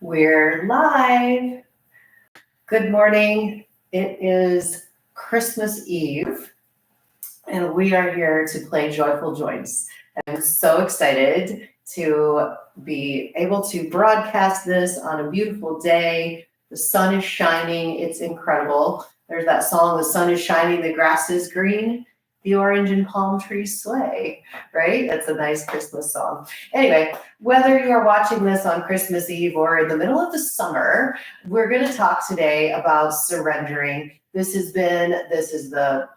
We're live. Good morning. It is Christmas Eve, and we are here to play Joyful Joints. I'm so excited to be able to broadcast this on a beautiful day. The sun is shining. It's incredible. There's that song, "The sun is shining, the grass is green, the orange and palm trees sway," right? That's a nice Christmas song. Anyway, whether you're watching this on Christmas Eve or in the middle of the summer, we're going to talk today about surrendering. This is the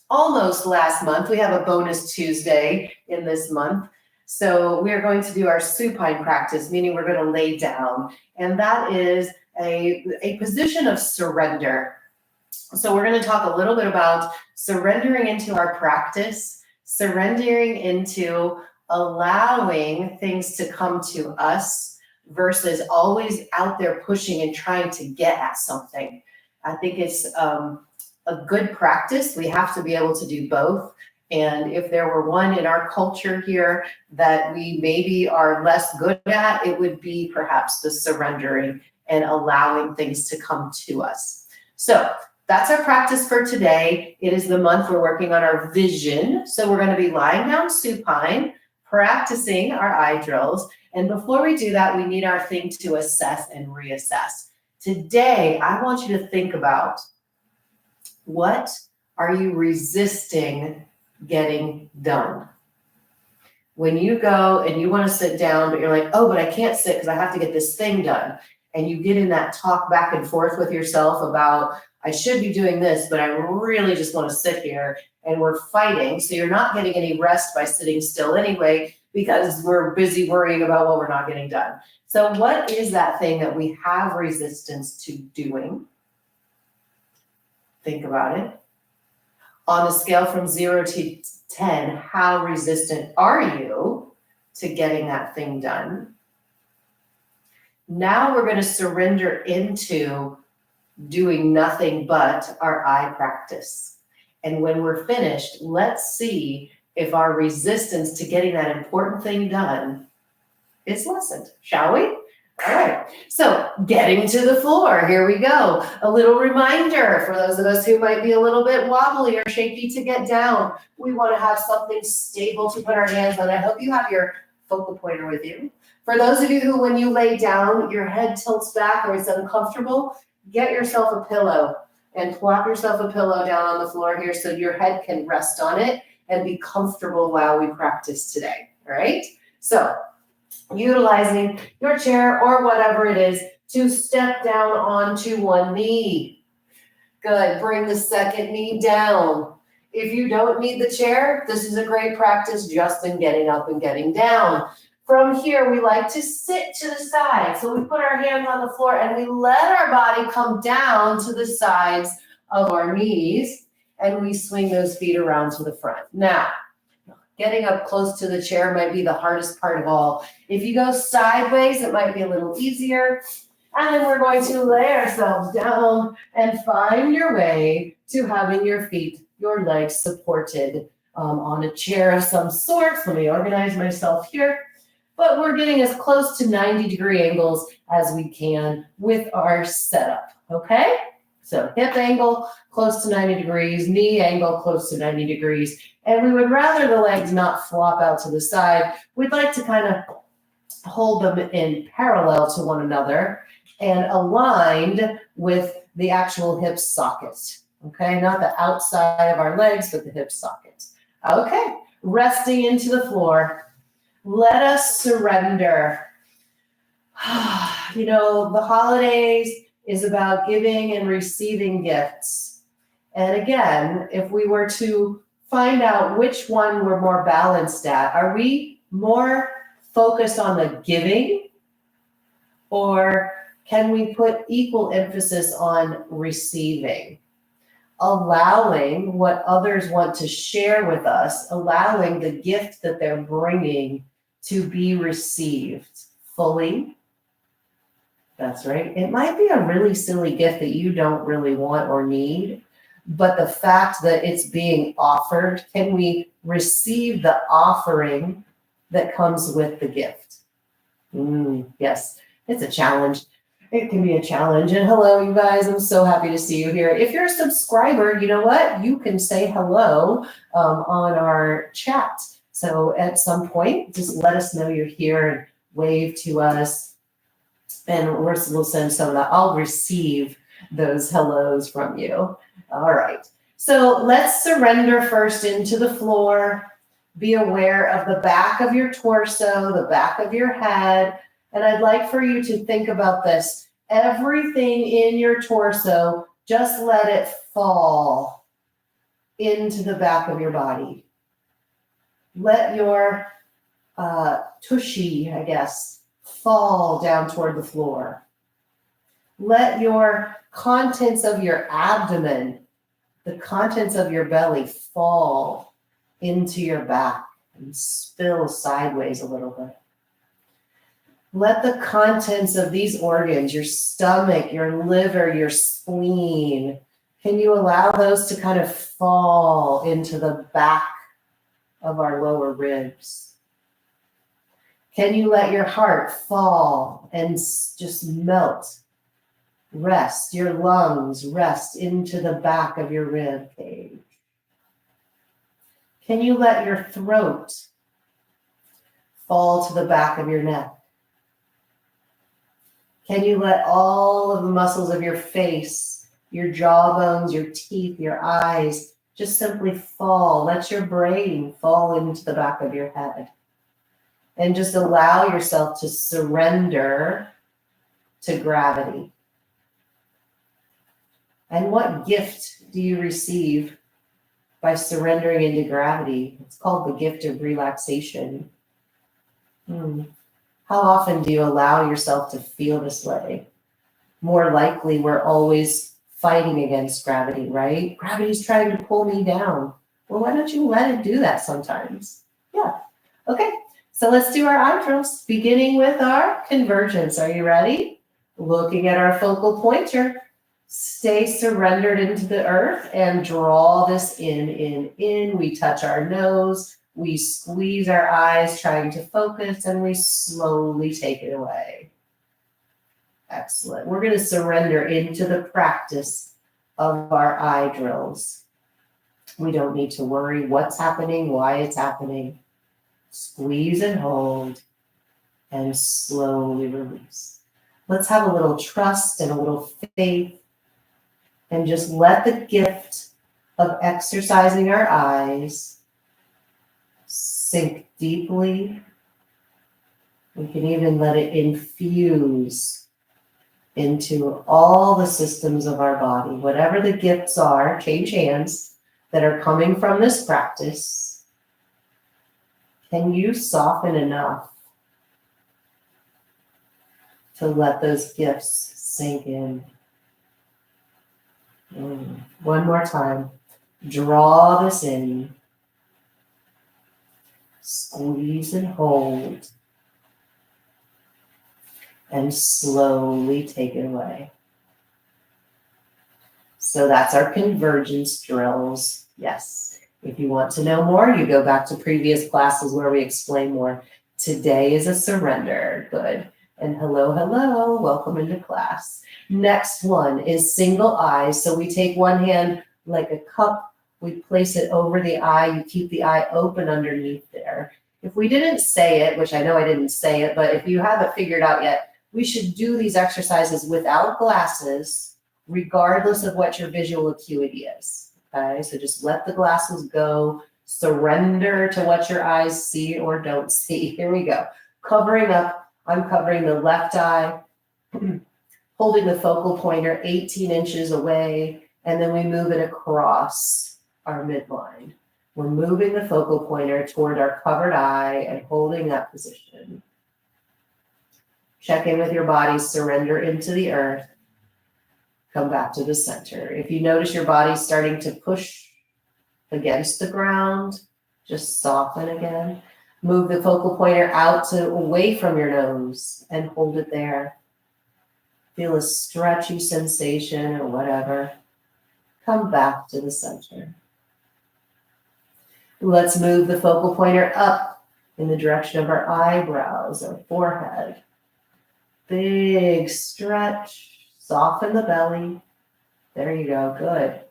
almost last month. We have a bonus Tuesday in this month. So we're going to do our supine practice, meaning we're going to lay down. And that is a position of surrender. So we're going to talk a little bit about surrendering into our practice, surrendering into allowing things to come to us versus always out there pushing and trying to get at something. I think it's a good practice. We have to be able to do both. And if there were one in our culture here that we maybe are less good at, it would be perhaps the surrendering and allowing things to come to us. So that's our practice for today. It is the month we're working on our vision. So we're going to be lying down supine, practicing our eye drills. And before we do that, we need our thing to assess and reassess. Today, I want you to think about, what are you resisting getting done? When you go and you want to sit down, but you're like, oh, but I can't sit because I have to get this thing done. And you get in that talk back and forth with yourself about, I should be doing this, but I really just want to sit here, and we're fighting. So you're not getting any rest by sitting still anyway, because we're busy worrying about what we're not getting done. So what is that thing that we have resistance to doing? Think about it. On a scale from 0 to 10, how resistant are you to getting that thing done? Now we're going to surrender into doing nothing but our eye practice. And when we're finished, let's see if our resistance to getting that important thing done is lessened, shall we? All right, so getting to the floor, here we go. A little reminder for those of us who might be a little bit wobbly or shaky to get down. We want to have something stable to put our hands on. I hope you have your focal pointer with you. For those of you who, when you lay down, your head tilts back or it's uncomfortable, get yourself a pillow and plop yourself a pillow down on the floor here so your head can rest on it and be comfortable while we practice today, all right? So utilizing your chair or whatever it is to step down onto one knee. Good, bring the second knee down. If you don't need the chair, this is a great practice just in getting up and getting down. From here, we like to sit to the side. So we put our hands on the floor and we let our body come down to the sides of our knees, and we swing those feet around to the front. Now, getting up close to the chair might be the hardest part of all. If you go sideways, it might be a little easier. And then we're going to lay ourselves down and find your way to having your feet, your legs supported on a chair of some sort. Let me organize myself here. But we're getting as close to 90-degree angles as we can with our setup, okay? So hip angle close to 90 degrees, knee angle close to 90 degrees, and we would rather the legs not flop out to the side. We'd like to kind of hold them in parallel to one another and aligned with the actual hip socket, okay? Not the outside of our legs, but the hip socket. Okay, resting into the floor. Let us surrender. You know, the holidays is about giving and receiving gifts. And again, if we were to find out which one we're more balanced at, are we more focused on the giving, or can we put equal emphasis on receiving? Allowing what others want to share with us, allowing the gift that they're bringing to be received fully. That's right. It might be a really silly gift that you don't really want or need, but the fact that it's being offered, can we receive the offering that comes with the gift? Yes, it's a challenge. It can be a challenge. And hello, you guys. I'm so happy to see you here. If you're a subscriber, you know what? You can say hello on our chat. So at some point, just let us know you're here and wave to us. And we'll send some of that. I'll receive those hellos from you. All right. So let's surrender first into the floor. Be aware of the back of your torso, the back of your head. And I'd like for you to think about this. Everything in your torso, just let it fall into the back of your body. Let your tushy, I guess, fall down toward the floor. Let your contents of your abdomen, the contents of your belly, fall into your back and spill sideways a little bit. Let the contents of these organs, your stomach, your liver, your spleen, can you allow those to kind of fall into the back of our lower ribs? Can you let your heart fall and just melt? Rest, your lungs rest into the back of your rib cage. Can you let your throat fall to the back of your neck? Can you let all of the muscles of your face, your jawbones, your teeth, your eyes, just simply fall? Let your brain fall into the back of your head. And just allow yourself to surrender to gravity. And what gift do you receive by surrendering into gravity? It's called the gift of relaxation. How often do you allow yourself to feel this way? More likely, we're always fighting against gravity, right? Gravity's trying to pull me down. Well, why don't you let it do that sometimes? Yeah. Okay. So let's do our eye drills, beginning with our convergence. Are you ready? Looking at our focal pointer. Stay surrendered into the earth and draw this in. We touch our nose. We squeeze our eyes, trying to focus, and we slowly take it away. Excellent. We're going to surrender into the practice of our eye drills. We don't need to worry what's happening, why it's happening. Squeeze and hold, and slowly release. Let's have a little trust and a little faith, and just let the gift of exercising our eyes sink deeply. We can even let it infuse into all the systems of our body. Whatever the gifts are, change hands, that are coming from this practice, can you soften enough to let those gifts sink in? One more time. Draw this in. Squeeze and hold. And slowly take it away. So that's our convergence drills. Yes. If you want to know more, you go back to previous classes where we explain more. Today is a surrender. Good. And hello, hello. Welcome into class. Next one is single eyes. So we take one hand like a cup. We place it over the eye. You keep the eye open underneath there. If we didn't say it, which I know I didn't say it, but if you haven't figured out yet, we should do these exercises without glasses, regardless of what your visual acuity is. Okay, so just let the glasses go. Surrender to what your eyes see or don't see. Here we go. Covering up, I'm covering the left eye, holding the focal pointer 18 inches away, and then we move it across our midline. We're moving the focal pointer toward our covered eye and holding that position. Check in with your body, surrender into the earth. Come back to the center. If you notice your body starting to push against the ground, just soften again. Move the focal pointer out to away from your nose and hold it there. Feel a stretchy sensation or whatever. Come back to the center. Let's move the focal pointer up in the direction of our eyebrows or forehead. Big stretch. Soften the belly. There you go. Good.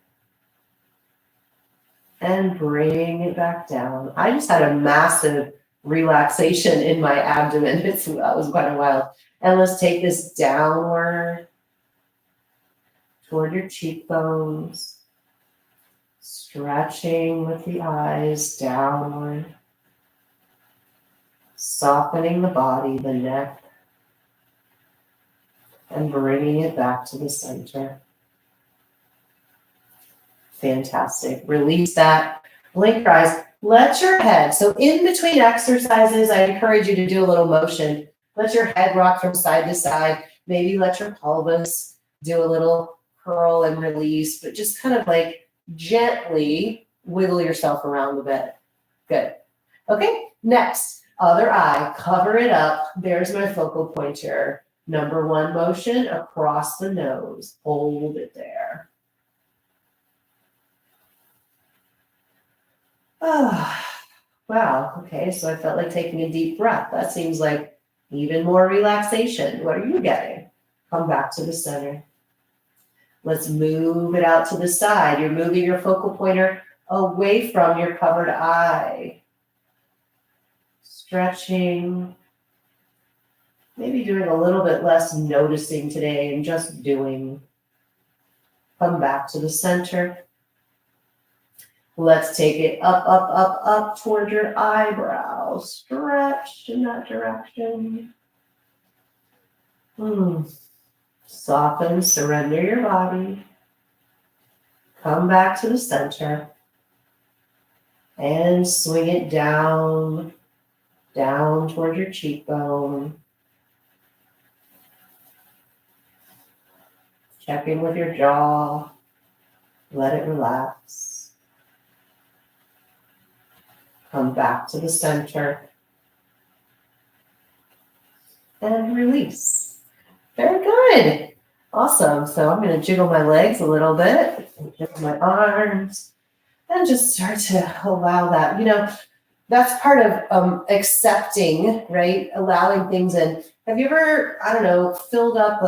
And bring it back down. I just had a massive relaxation in my abdomen. That was quite a while. And let's take this downward toward your cheekbones. Stretching with the eyes downward. Softening the body, the neck. And bringing it back to the center. Fantastic. Release that. Blink your eyes. Let your head, so in between exercises, I encourage you to do a little motion. Let your head rock from side to side. Maybe let your pelvis do a little curl and release, but just kind of like gently wiggle yourself around a bit. Good. Okay, next, other eye. Cover it up. There's my focal point here. Number one motion across the nose. Hold it there. Oh, wow. Okay, so I felt like taking a deep breath. That seems like even more relaxation. What are you getting? Come back to the center. Let's move it out to the side. You're moving your focal pointer away from your covered eye. Stretching. Maybe doing a little bit less noticing today and just doing. Come back to the center. Let's take it up, up, up, up toward your eyebrows. Stretch in that direction. Soften, surrender your body. Come back to the center. And swing it down, down toward your cheekbone. Check in with your jaw. Let it relax. Come back to the center. And release. Very good. Awesome. So I'm going to jiggle my legs a little bit, jiggle my arms, and just start to allow that. You know, that's part of accepting, right? Allowing things in. Have you ever, I don't know, filled up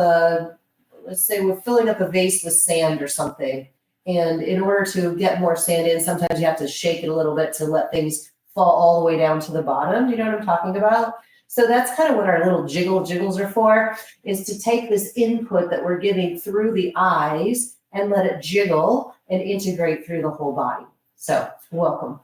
let's say we're filling up a vase with sand or something. And in order to get more sand in, sometimes you have to shake it a little bit to let things fall all the way down to the bottom. You know what I'm talking about? So that's kind of what our little jiggles are for, is to take this input that we're giving through the eyes and let it jiggle and integrate through the whole body. So welcome.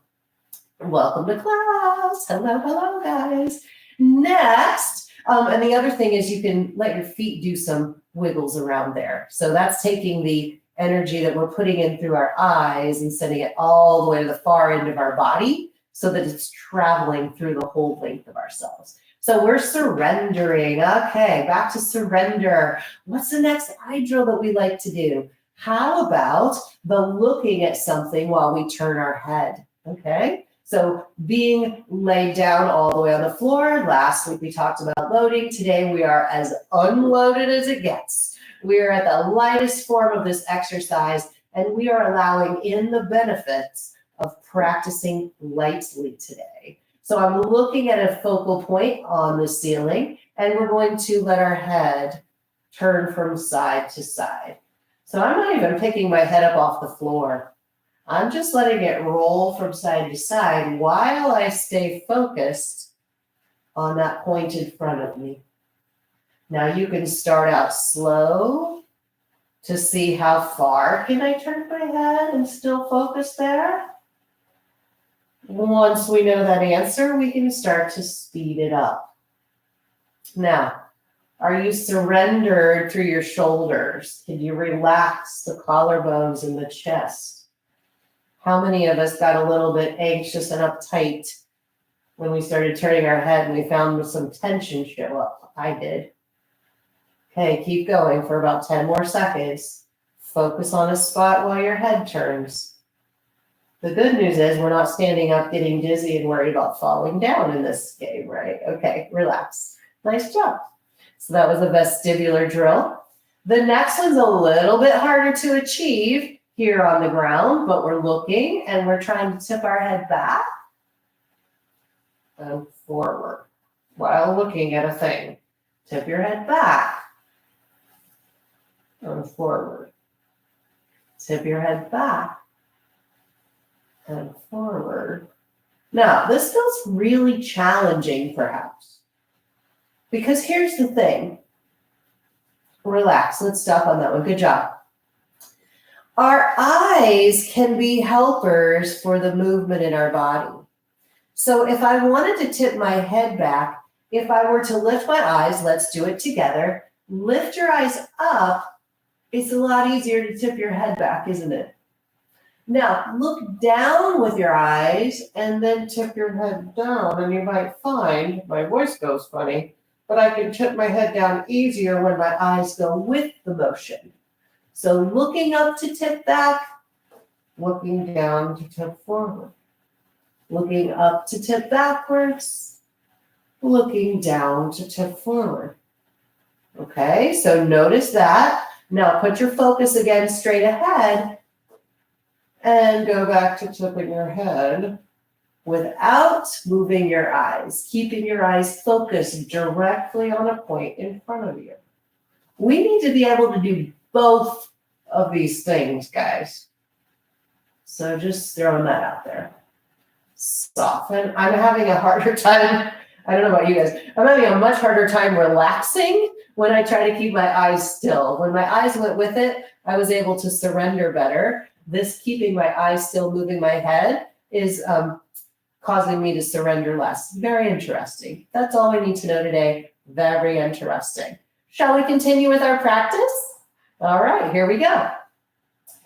Welcome to class. Hello, hello, guys. Next, and the other thing is you can let your feet do some wiggles around there. So that's taking the energy that we're putting in through our eyes and sending it all the way to the far end of our body so that it's traveling through the whole length of ourselves. So we're surrendering. Okay, back to surrender. What's the next eye drill that we like to do? How about the looking at something while we turn our head? Okay, so being laid down all the way on the floor. Last week we talked about loading. Today we are as unloaded as it gets. We are at the lightest form of this exercise, and we are allowing in the benefits of practicing lightly today. So I'm looking at a focal point on the ceiling, and we're going to let our head turn from side to side. So I'm not even picking my head up off the floor. I'm just letting it roll from side to side while I stay focused on that point in front of me. Now you can start out slow to see how far can I turn my head and still focus there. Once we know that answer, we can start to speed it up. Now, are you surrendered through your shoulders? Can you relax the collarbones and the chest? How many of us got a little bit anxious and uptight when we started turning our head and we found some tension show up? I did. Okay, keep going for about 10 more seconds. Focus on a spot while your head turns. The good news is we're not standing up, getting dizzy, and worried about falling down in this game, right? Okay, relax. Nice job. So that was a vestibular drill. The next one's a little bit harder to achieve here on the ground, but we're looking and we're trying to tip our head back and forward while looking at a thing. Tip your head back and forward. Tip your head back and forward. Now, this feels really challenging, perhaps, because here's the thing. Relax. Let's stop on that one. Good job. Our eyes can be helpers for the movement in our body. So if I wanted to tip my head back, if I were to lift my eyes, let's do it together. Lift your eyes up. It's a lot easier to tip your head back, isn't it? Now, look down with your eyes and then tip your head down, and you might find, my voice goes funny, but I can tip my head down easier when my eyes go with the motion. So looking up to tip back, looking down to tip forward. Looking up to tip backwards, looking down to tip forward. Okay, so notice that. Now put your focus again straight ahead and go back to tipping your head without moving your eyes, keeping your eyes focused directly on a point in front of you. We need to be able to do both of these things, guys. So just throwing that out there. Soften. I'm having a harder time. I don't know about you guys. I'm having a much harder time relaxing when I try to keep my eyes still. When my eyes went with it, I was able to surrender better. This keeping my eyes still, moving my head is causing me to surrender less. Very interesting. That's all we need to know today. Very interesting. Shall we continue with our practice? All right, here we go.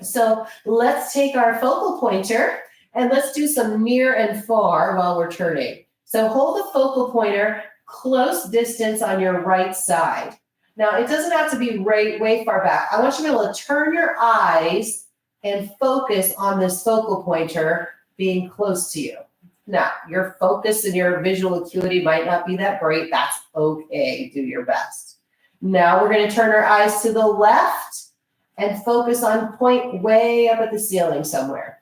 So let's take our focal pointer and let's do some near and far while we're turning. So hold the focal pointer close distance on your right side. Now, it doesn't have to be way far back. I want you to be able to turn your eyes and focus on this focal pointer being close to you. Now, your focus and your visual acuity might not be that great. That's okay. Do your best. Now, we're going to turn our eyes to the left and focus on point way up at the ceiling somewhere.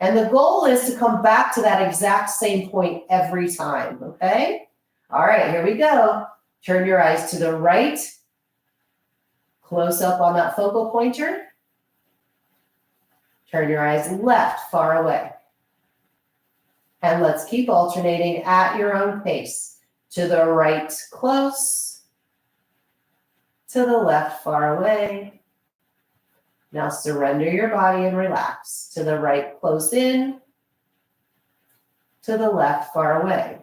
And the goal is to come back to that exact same point every time, okay? All right, here we go. Turn your eyes to the right, close up on that focal pointer. Turn your eyes left, far away. And let's keep alternating at your own pace. To the right, close. To the left, far away. Now surrender your body and relax. To the right, close in. To the left, far away.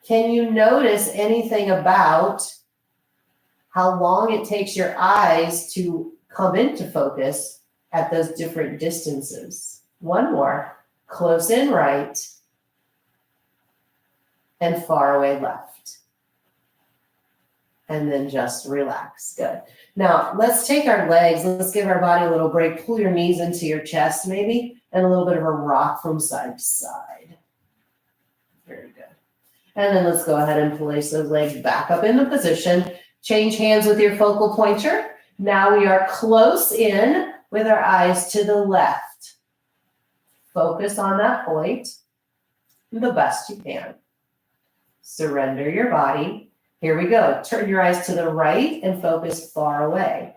Can you notice anything about how long it takes your eyes to come into focus at those different distances? One more. Close in right and far away left. And then just relax. Good. Now, let's take our legs. Let's give our body a little break. Pull your knees into your chest maybe, and a little bit of a rock from side to side. Very good. And then let's go ahead and place those legs back up into position. Change hands with your focal pointer. Now we are close in with our eyes to the left. Focus on that point the best you can. Surrender your body. Here we go. Turn your eyes to the right and focus far away.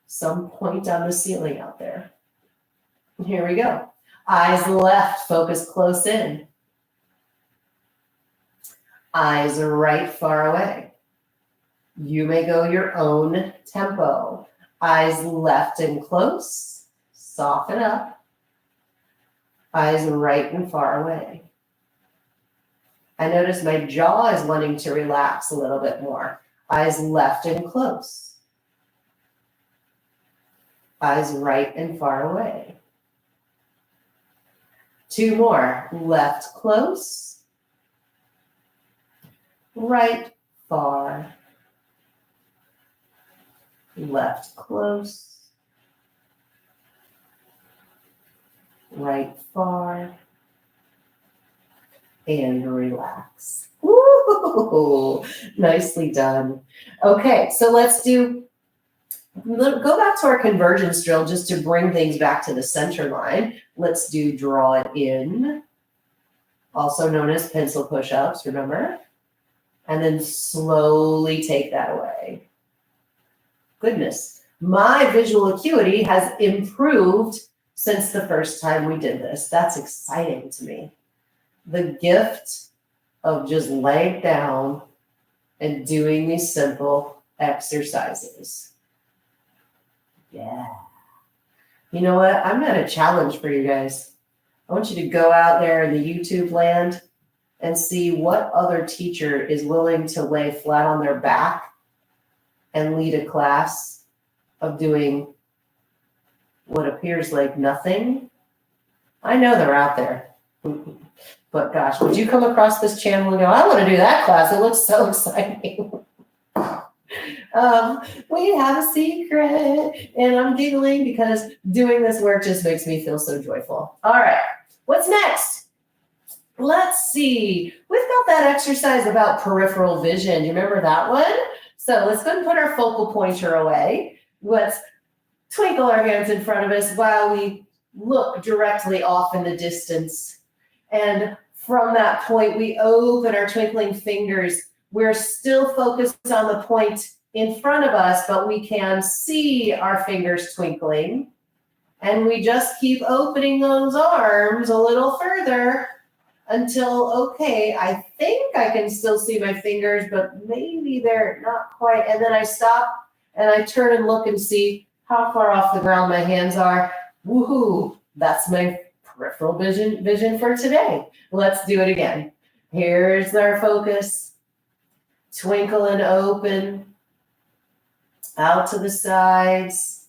Some point on the ceiling out there. Here we go. Eyes left, focus close in. Eyes right, far away. You may go your own tempo. Eyes left and close. Soften up. Eyes right and far away. I notice my jaw is wanting to relax a little bit more. Eyes left and close. Eyes right and far away. Two more. Left close. Right far. Left close. Right far. And relax. Woo! Nicely done. Okay, so let's go back to our convergence drill just to bring things back to the center line. Let's do draw it in, also known as pencil push-ups, remember? and then slowly take that away. Goodness, my visual acuity has improved since the first time we did this. That's exciting to me. The gift of just laying down and doing these simple exercises. Yeah. You know what? I'm got a challenge for you guys. I want you to go out there in the YouTube land and see what other teacher is willing to lay flat on their back and lead a class of doing what appears like nothing. I know they're out there. But gosh, would you come across this channel and go, I want to do that class. It looks so exciting. We have a secret, and I'm giggling because doing this work just makes me feel so joyful. All right, what's next? Let's see. We've got that exercise about peripheral vision. Do you remember that one? So let's go and put our focal pointer away. Let's twinkle our hands in front of us while we look directly off in the distance. And from that point, we open our twinkling fingers. We're still focused on the point in front of us, but we can see our fingers twinkling. And we just keep opening those arms a little further until, okay, I think I can still see my fingers, but maybe they're not quite. And then I stop and I turn and look and see how far off the ground my hands are. Woohoo, that's my peripheral vision for today. Let's do it again. Here's our focus. Twinkle and open. Out to the sides.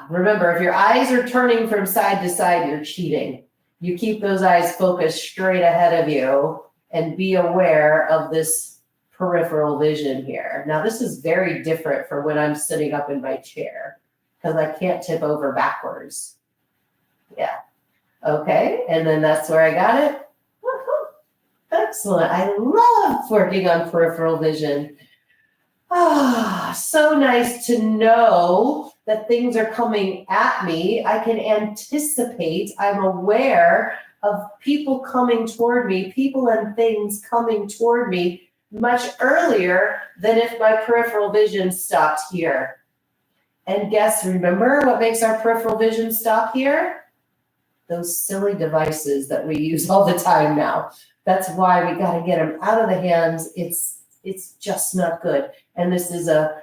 Remember, if your eyes are turning from side to side, you're cheating. You keep those eyes focused straight ahead of you and be aware of this peripheral vision here. Now, this is very different from when I'm sitting up in my chair because I can't tip over backwards. Yeah. Okay, and then that's where I got it. Woo-hoo. Excellent. I love working on peripheral vision. So nice to know that things are coming at me. I can anticipate. I'm aware of people coming toward me, people and things coming toward me much earlier than if my peripheral vision stopped here. And remember what makes our peripheral vision stop here? Those silly devices that we use all the time now. That's why we got to get them out of the hands. It's just not good. And this is a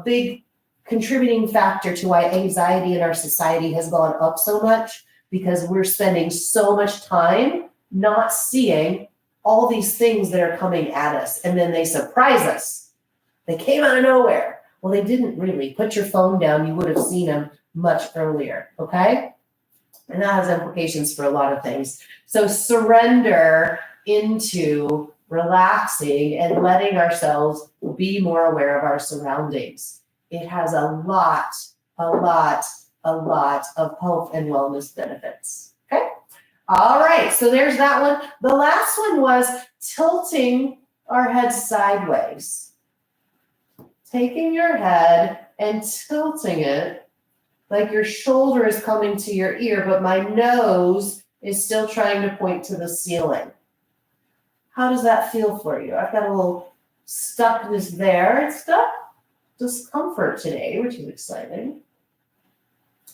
big contributing factor to why anxiety in our society has gone up so much, because we're spending so much time not seeing all these things that are coming at us. And then they surprise us. They came out of nowhere. Well, they didn't really. Put your phone down. You would have seen them much earlier. Okay? And that has implications for a lot of things. So surrender into relaxing and letting ourselves be more aware of our surroundings. It has a lot of health and wellness benefits. Okay? All right, so there's that one. The last one was tilting our head sideways. Taking your head and tilting it like your shoulder is coming to your ear, but my nose is still trying to point to the ceiling. How does that feel for you? I've got a little stuckness there. It's got discomfort today, which is exciting.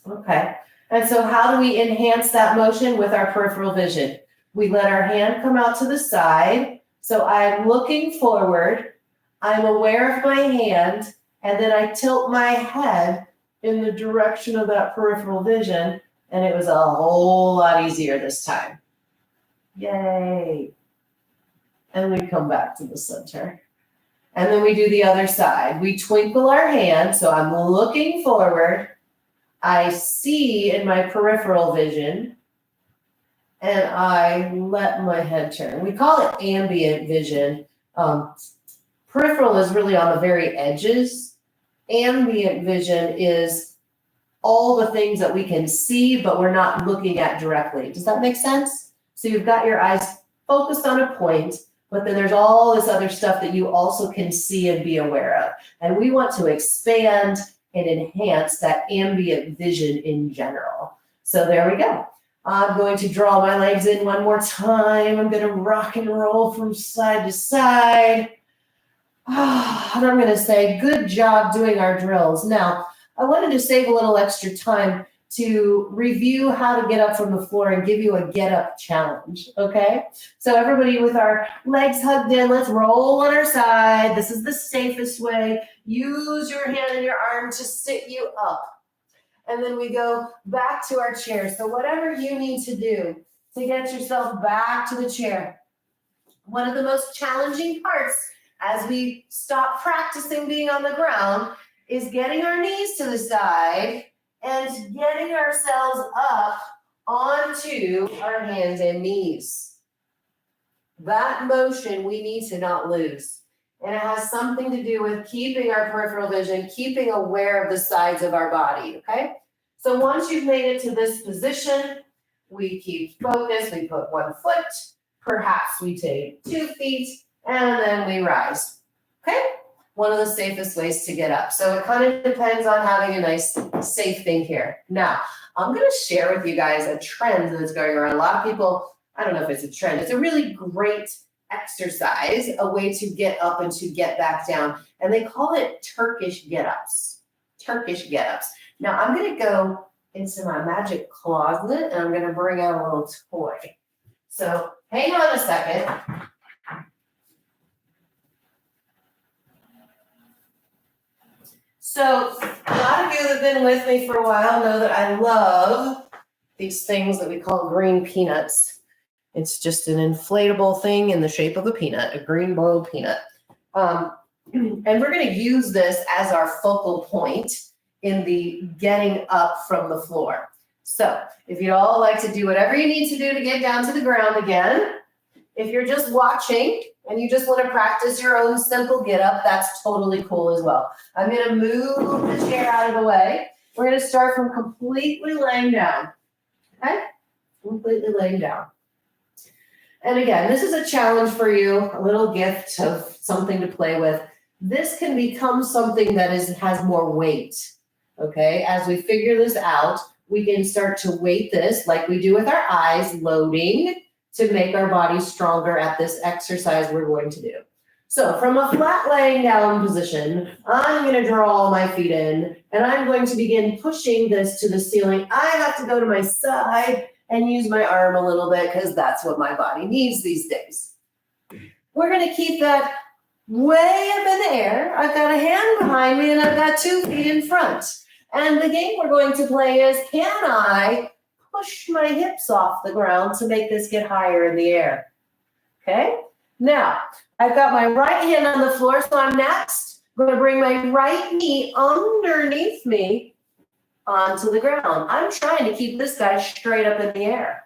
Okay. And so how do we enhance that motion with our peripheral vision? We let our hand come out to the side. So I'm looking forward. I'm aware of my hand. And then I tilt my head in the direction of that peripheral vision. And it was a whole lot easier this time. Yay. And we come back to the center. And then we do the other side. We twinkle our hand. So I'm looking forward. I see in my peripheral vision. And I let my head turn. We call it ambient vision. Peripheral is really on the very edges. Ambient vision is all the things that we can see, but we're not looking at directly. Does that make sense? So you've got your eyes focused on a point, but then there's all this other stuff that you also can see and be aware of. And we want to expand and enhance that ambient vision in general. So there we go. I'm going to draw my legs in one more time. I'm going to rock and roll from side to side. And I'm going to say, good job doing our drills. Now, I wanted to save a little extra time to review how to get up from the floor and give you a get up challenge, okay? So everybody with our legs hugged in, let's roll on our side. This is the safest way. Use your hand and your arm to sit you up. And then we go back to our chair. So whatever you need to do to get yourself back to the chair. One of the most challenging parts as we stop practicing being on the ground is getting our knees to the side and getting ourselves up onto our hands and knees. That motion we need to not lose. And it has something to do with keeping our peripheral vision, keeping aware of the sides of our body, okay? So once you've made it to this position, we keep focus, we put one foot, perhaps we take 2 feet, and then we rise, okay? One of the safest ways to get up. So it kind of depends on having a nice, safe thing here. Now, I'm going to share with you guys a trend that's going around. A lot of people, I don't know if it's a trend. It's a really great exercise, a way to get up and to get back down. And they call it Turkish get-ups. Turkish get-ups. Now, I'm going to go into my magic closet, and I'm going to bring out a little toy. So hang on a second. So a lot of you that have been with me for a while know that I love these things that we call green peanuts. It's just an inflatable thing in the shape of a peanut, a green boiled peanut. And we're going to use this as our focal point in the getting up from the floor. So if you all like to do whatever you need to do to get down to the ground again, if you're just watching and you just want to practice your own simple get up, that's totally cool as well. I'm going to move the chair out of the way. We're going to start from completely laying down. Okay? Completely laying down. And again, this is a challenge for you, a little gift of something to play with. This can become something that has more weight. Okay? As we figure this out, we can start to weight this like we do with our eyes, loading, to make our body stronger at this exercise we're going to do. So from a flat laying down position, I'm going to draw my feet in, and I'm going to begin pushing this to the ceiling. I have to go to my side and use my arm a little bit because that's what my body needs these days. We're going to keep that way up in the air. I've got a hand behind me, and I've got 2 feet in front. And the game we're going to play is, can I push my hips off the ground to make this get higher in the air? Okay? Now, I've got my right hand on the floor, so I'm next going to bring my right knee underneath me onto the ground. I'm trying to keep this guy straight up in the air.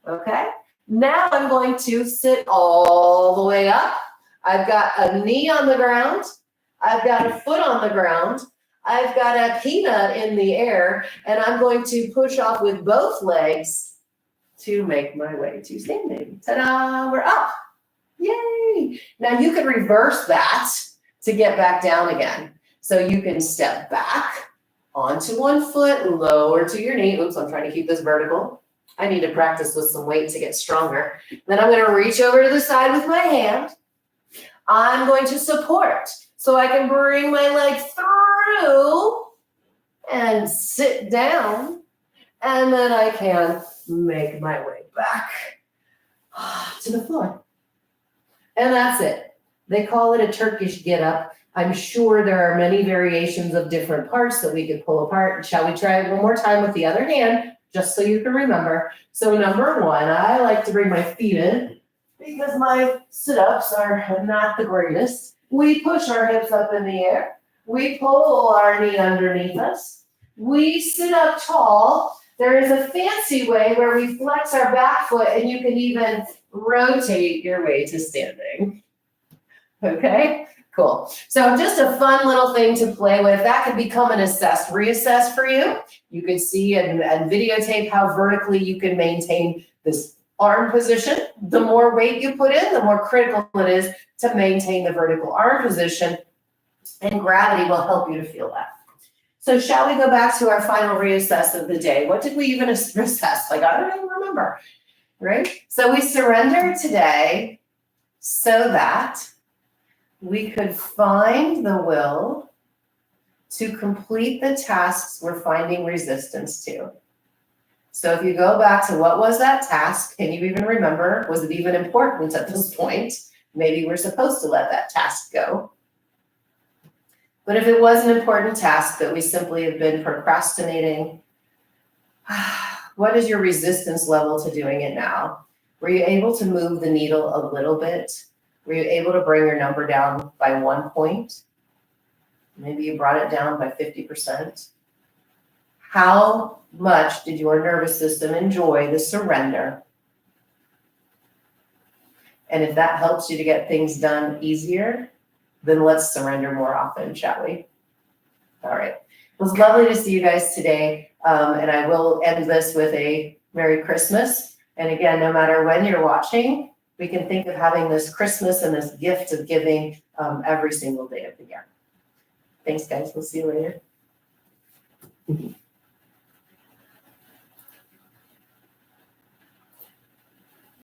Okay? Now I'm going to sit all the way up. I've got a knee on the ground. I've got a foot on the ground. I've got a peanut in the air, and I'm going to push off with both legs to make my way to standing. Ta-da, we're up. Yay. Now you can reverse that to get back down again. So you can step back onto one foot, lower to your knee. Oops, I'm trying to keep this vertical. I need to practice with some weight to get stronger. Then I'm going to reach over to the side with my hand. I'm going to support so I can bring my leg through and sit down, and then I can make my way back to the floor. And that's it. They call it a Turkish get-up. I'm sure there are many variations of different parts that we could pull apart. Shall we try it one more time with the other hand, just so you can remember? So number one, I like to bring my feet in because my sit-ups are not the greatest. We push our hips up in the air. We pull our knee underneath us. We sit up tall. There is a fancy way where we flex our back foot, and you can even rotate your way to standing. Okay, cool. So just a fun little thing to play with. That could become an reassess for you. You can see and videotape how vertically you can maintain this arm position. The more weight you put in, the more critical it is to maintain the vertical arm position, and gravity will help you to feel that. So shall we go back to our final reassess of the day? What did we even assess? Like, I don't even remember, right? So we surrendered today so that we could find the will to complete the tasks we're finding resistance to. So if you go back to what was that task, can you even remember? Was it even important at this point? Maybe we're supposed to let that task go. But if it was an important task that we simply have been procrastinating, what is your resistance level to doing it now? Were you able to move the needle a little bit? Were you able to bring your number down by 1 point? Maybe you brought it down by 50%. How much did your nervous system enjoy the surrender? And if that helps you to get things done easier, then let's surrender more often, shall we? All right. It was lovely to see you guys today. And I will end this with a Merry Christmas. And again, no matter when you're watching, we can think of having this Christmas and this gift of giving every single day of the year. Thanks, guys. We'll see you later.